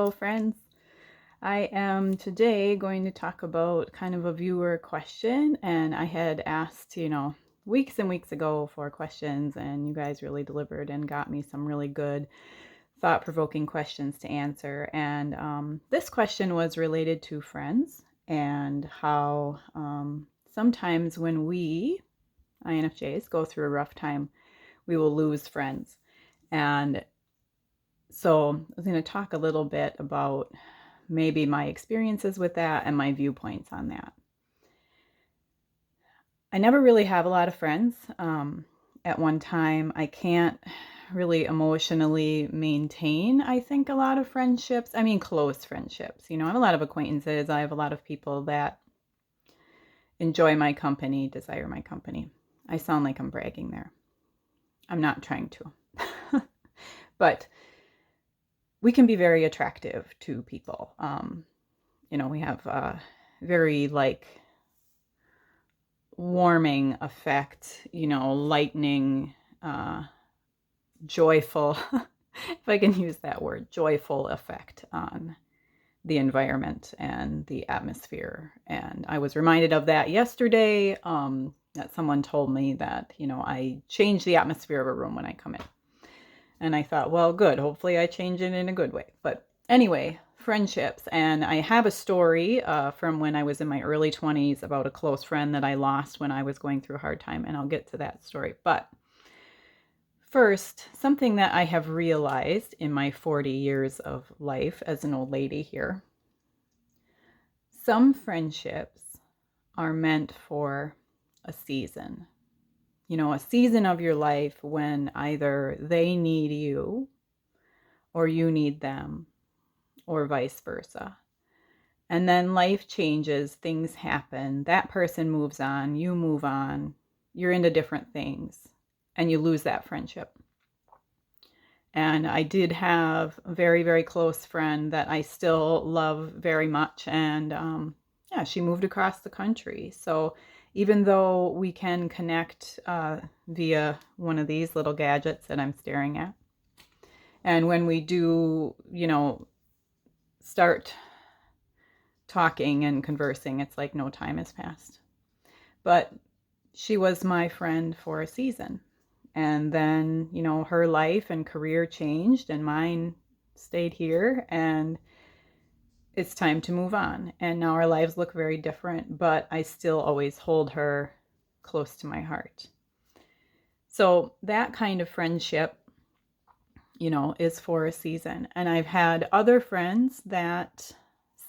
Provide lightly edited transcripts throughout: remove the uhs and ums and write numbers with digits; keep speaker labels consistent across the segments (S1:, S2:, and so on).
S1: Hello, friends. I am today going to talk about kind of a viewer question, and I had asked, weeks and weeks ago for questions, and you guys really delivered and got me some really good thought-provoking questions to answer. And this question was related to friends and how sometimes when we, INFJs, go through a rough time, we will lose friends. And so I was going to talk a little bit about maybe my experiences with that and my viewpoints on that. I never really have a lot of friends. At one time, I can't really emotionally maintain, I think, a lot of friendships. I mean, close friendships. I have a lot of acquaintances. I have a lot of people that enjoy my company, desire my company. I sound like I'm bragging there. I'm not trying to. But we can be very attractive to people. We have a very warming effect, lightning, joyful, if I can use that word, joyful effect on the environment and the atmosphere. And I was reminded of that yesterday, that someone told me that, I change the atmosphere of a room when I come in. And I thought, well, good. Hopefully I change it in a good way. But anyway, friendships. And I have a story from when I was in my early 20s about a close friend that I lost when I was going through a hard time. And I'll get to that story. But first, something that I have realized in my 40 years of life as an old lady here. Some friendships are meant for a season. A season of your life when either they need you or you need them or vice versa. And then life changes, things happen, that person moves on, you move on, you're into different things, and you lose that friendship. And I did have a very, very close friend that I still love very much. And she moved across the country. So even though we can connect via one of these little gadgets that I'm staring at, and when we do, start talking and conversing, it's like no time has passed. But she was my friend for a season. And then, her life and career changed and mine stayed here, and it's time to move on. And now our lives look very different, but I still always hold her close to my heart. So that kind of friendship, is for a season. And I've had other friends that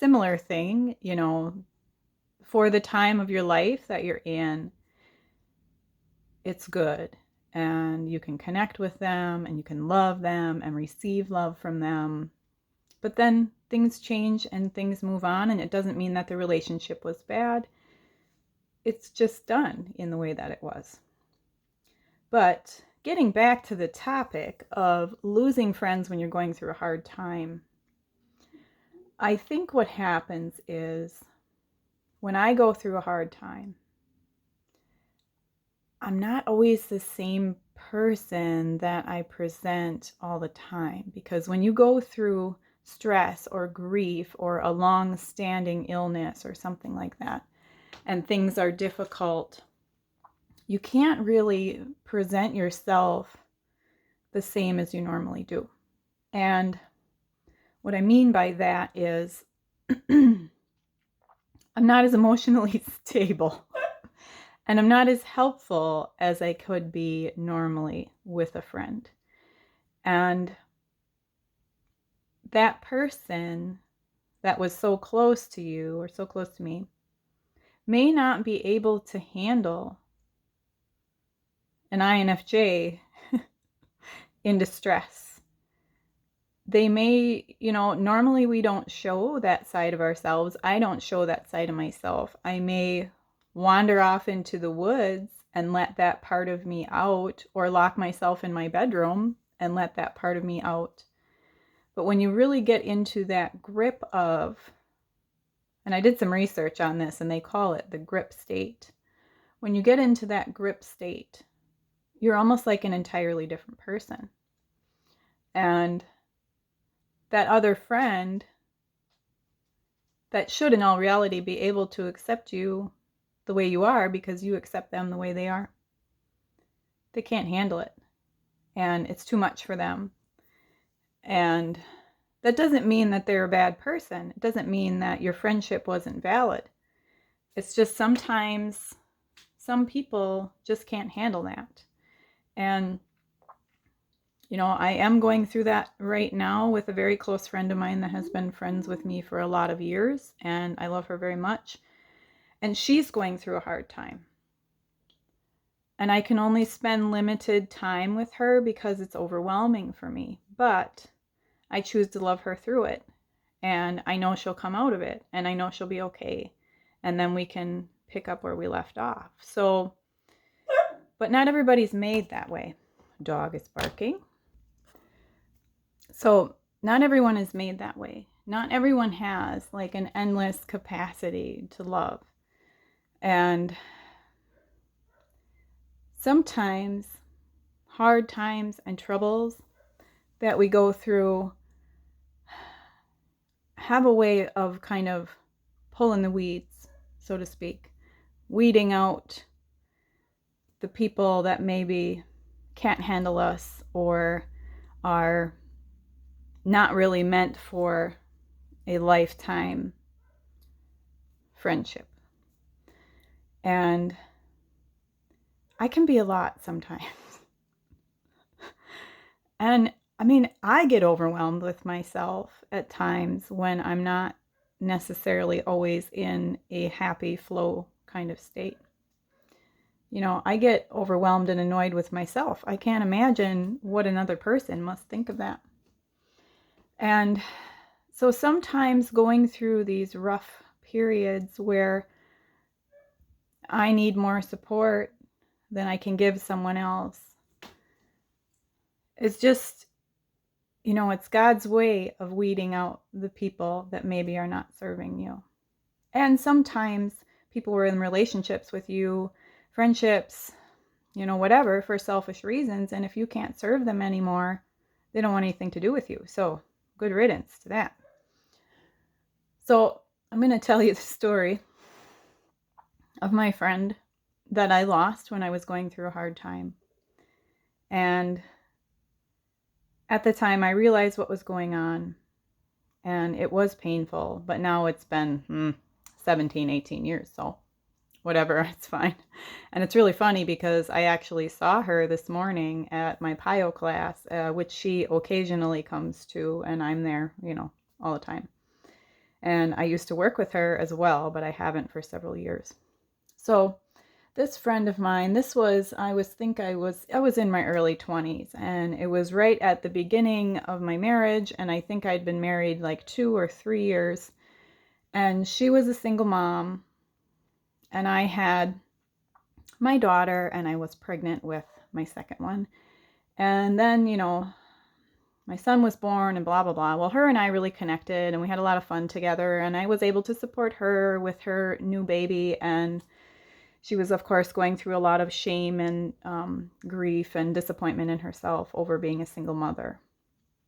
S1: similar thing, for the time of your life that you're in, it's good. And you can connect with them and you can love them and receive love from them. But then things change and things move on, and it doesn't mean that the relationship was bad. It's just done in the way that it was. But getting back to the topic of losing friends when you're going through a hard time, I think what happens is when I go through a hard time, I'm not always the same person that I present all the time. Because when you go through stress or grief or a long-standing illness or something like that, and things are difficult, you can't really present yourself the same as you normally do. And what I mean by that is I'm not as emotionally stable and I'm not as helpful as I could be normally with a friend. And that person that was so close to you or so close to me may not be able to handle an INFJ in distress. They may, normally we don't show that side of ourselves. I don't show that side of myself. I may wander off into the woods and let that part of me out, or lock myself in my bedroom and let that part of me out. But when you really get into that grip of, and I did some research on this and they call it the grip state. When you get into that grip state, you're almost like an entirely different person. And that other friend that should in all reality be able to accept you the way you are because you accept them the way they are, they can't handle it. And it's too much for them. And that doesn't mean that they're a bad person. It doesn't mean that your friendship wasn't valid. It's just sometimes some people just can't handle that. And, I am going through that right now with a very close friend of mine that has been friends with me for a lot of years, and I love her very much. And she's going through a hard time. And I can only spend limited time with her because it's overwhelming for me. But I choose to love her through it. And I know she'll come out of it. And I know she'll be okay. And then we can pick up where we left off. So, but not everybody's made that way. Dog is barking. So not everyone is made that way. Not everyone has like an endless capacity to love. And sometimes hard times and troubles that we go through have a way of kind of pulling the weeds, so to speak, weeding out the people that maybe can't handle us or are not really meant for a lifetime friendship. And I can be a lot sometimes. And I mean, I get overwhelmed with myself at times when I'm not necessarily always in a happy flow kind of state. I get overwhelmed and annoyed with myself. I can't imagine what another person must think of that. And so sometimes going through these rough periods where I need more support than I can give someone else, it's just, it's God's way of weeding out the people that maybe are not serving you. And sometimes people were in relationships with you, friendships, whatever, for selfish reasons. And if you can't serve them anymore, they don't want anything to do with you. So good riddance to that. So I'm going to tell you the story of my friend that I lost when I was going through a hard time. And at the time, I realized what was going on, and it was painful, but now it's been 17, 18 years, so whatever, it's fine. And it's really funny because I actually saw her this morning at my PIO class, which she occasionally comes to, and I'm there, all the time. And I used to work with her as well, but I haven't for several years. So this friend of mine, I was in my early 20s, and it was right at the beginning of my marriage, and I think I'd been married like 2 or 3 years, and she was a single mom, and I had my daughter, and I was pregnant with my second one, and then, my son was born and blah, blah, blah. Well, her and I really connected, and we had a lot of fun together, and I was able to support her with her new baby, and she was, of course, going through a lot of shame and grief and disappointment in herself over being a single mother.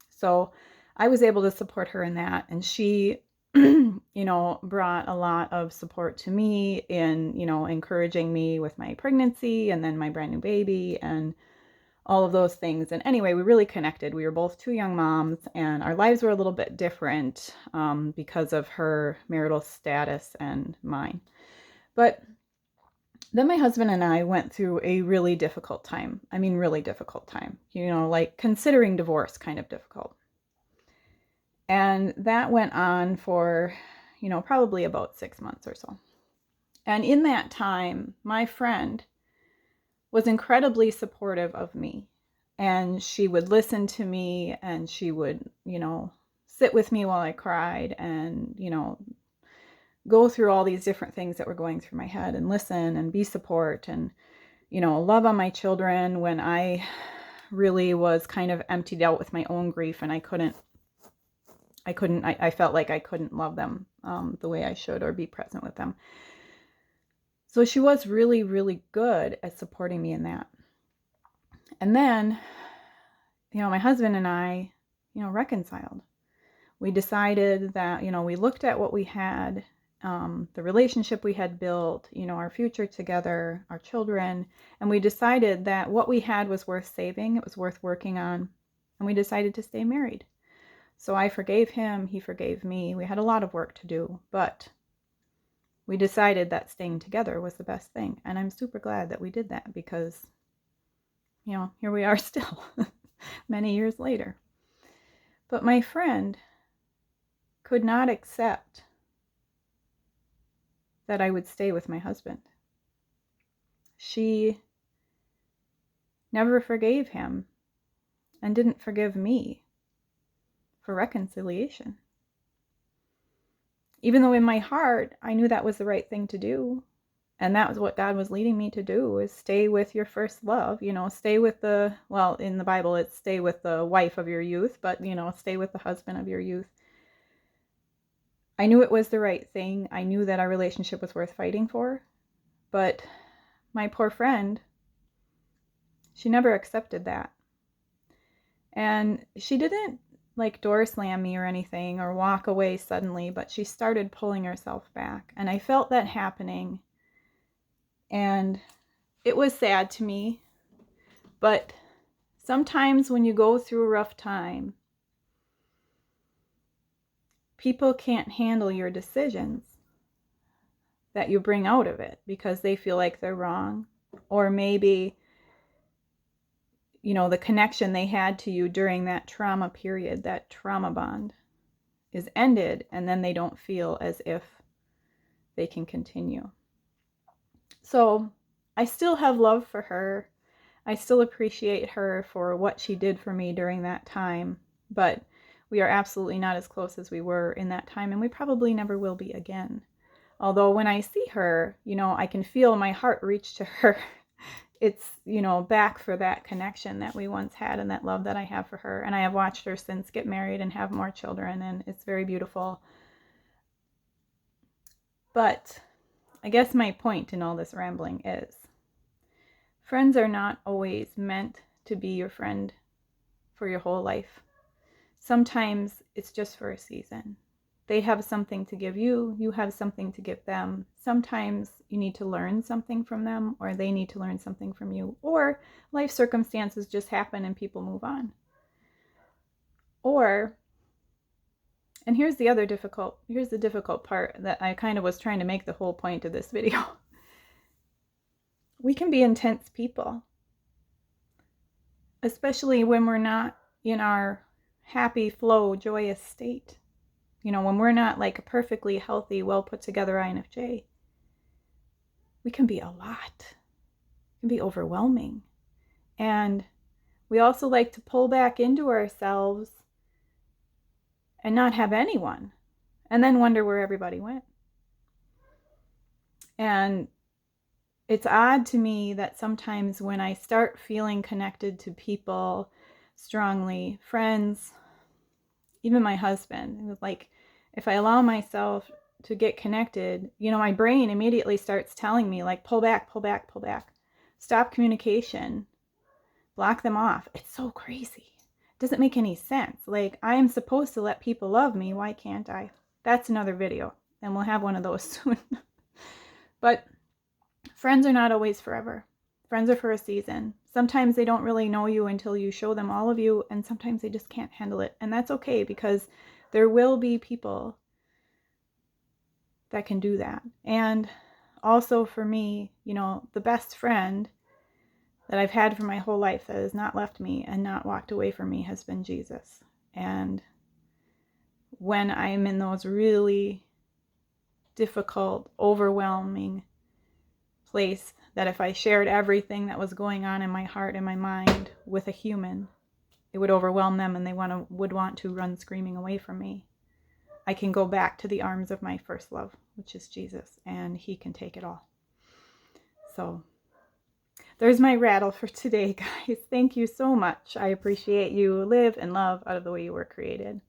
S1: So I was able to support her in that. And she, brought a lot of support to me in, encouraging me with my pregnancy and then my brand new baby and all of those things. And anyway, we really connected. We were both 2 young moms, and our lives were a little bit different because of her marital status and mine. But then my husband and I went through a really difficult time. I mean, really difficult time, like considering divorce kind of difficult. And that went on for, probably about 6 months or so. And in that time, my friend was incredibly supportive of me. And she would listen to me, and she would, sit with me while I cried and, go through all these different things that were going through my head and listen and be support and, love on my children when I really was kind of emptied out with my own grief, and I felt like I couldn't love them the way I should or be present with them. So she was really, really good at supporting me in that. And then, my husband and I, reconciled. We decided that, we looked at what we had, the relationship we had built, our future together, our children, and we decided that what we had was worth saving, it was worth working on, and we decided to stay married. So I forgave him, he forgave me. We had a lot of work to do, but we decided that staying together was the best thing. And I'm super glad that we did that because, here we are still, many years later. But my friend could not accept that I would stay with my husband. She never forgave him and didn't forgive me for reconciliation. Even though in my heart, I knew that was the right thing to do. And that was what God was leading me to do, is stay with your first love, stay with in the Bible, it's stay with the wife of your youth, but, stay with the husband of your youth. I knew it was the right thing. I knew that our relationship was worth fighting for. But my poor friend, she never accepted that. And she didn't door slam me or anything or walk away suddenly, but she started pulling herself back. And I felt that happening. And it was sad to me. But sometimes when you go through a rough time, people can't handle your decisions that you bring out of it because they feel like they're wrong. Or maybe, the connection they had to you during that trauma period, that trauma bond, is ended, and then they don't feel as if they can continue. So I still have love for her. I still appreciate her for what she did for me during that time, but we are absolutely not as close as we were in that time, and we probably never will be again. Although when I see her, I can feel my heart reach to her. It's, back for that connection that we once had and that love that I have for her. And I have watched her since get married and have more children, and it's very beautiful. But I guess my point in all this rambling is friends are not always meant to be your friend for your whole life. Sometimes it's just for a season. They have something to give you, you have something to give them. Sometimes you need to learn something from them, or they need to learn something from you, or life circumstances just happen and people move on. And here's the difficult part that I kind of was trying to make the whole point of this video. We can be intense people, especially when we're not in our happy, flow, joyous state. When we're not like a perfectly healthy, well put together INFJ, we can be a lot. It can be overwhelming. And we also like to pull back into ourselves and not have anyone, and then wonder where everybody went. And it's odd to me that sometimes when I start feeling connected to people strongly, friends, even my husband, it was like, if I allow myself to get connected, my brain immediately starts telling me, like, pull back, pull back, pull back. Stop communication. Block them off. It's so crazy. It doesn't make any sense. Like, I am supposed to let people love me. Why can't I? That's another video, and we'll have one of those soon. But friends are not always forever. Friends are for a season. Sometimes they don't really know you until you show them all of you, and sometimes they just can't handle it. And that's okay, because there will be people that can do that. And also for me, the best friend that I've had for my whole life that has not left me and not walked away from me has been Jesus. And when I'm in those really difficult, overwhelming place, that if I shared everything that was going on in my heart and my mind with a human, it would overwhelm them and they would want to run screaming away from me. I can go back to the arms of my first love, which is Jesus, and he can take it all. So there's my rattle for today, guys. Thank you so much. I appreciate you. Live and love out of the way you were created.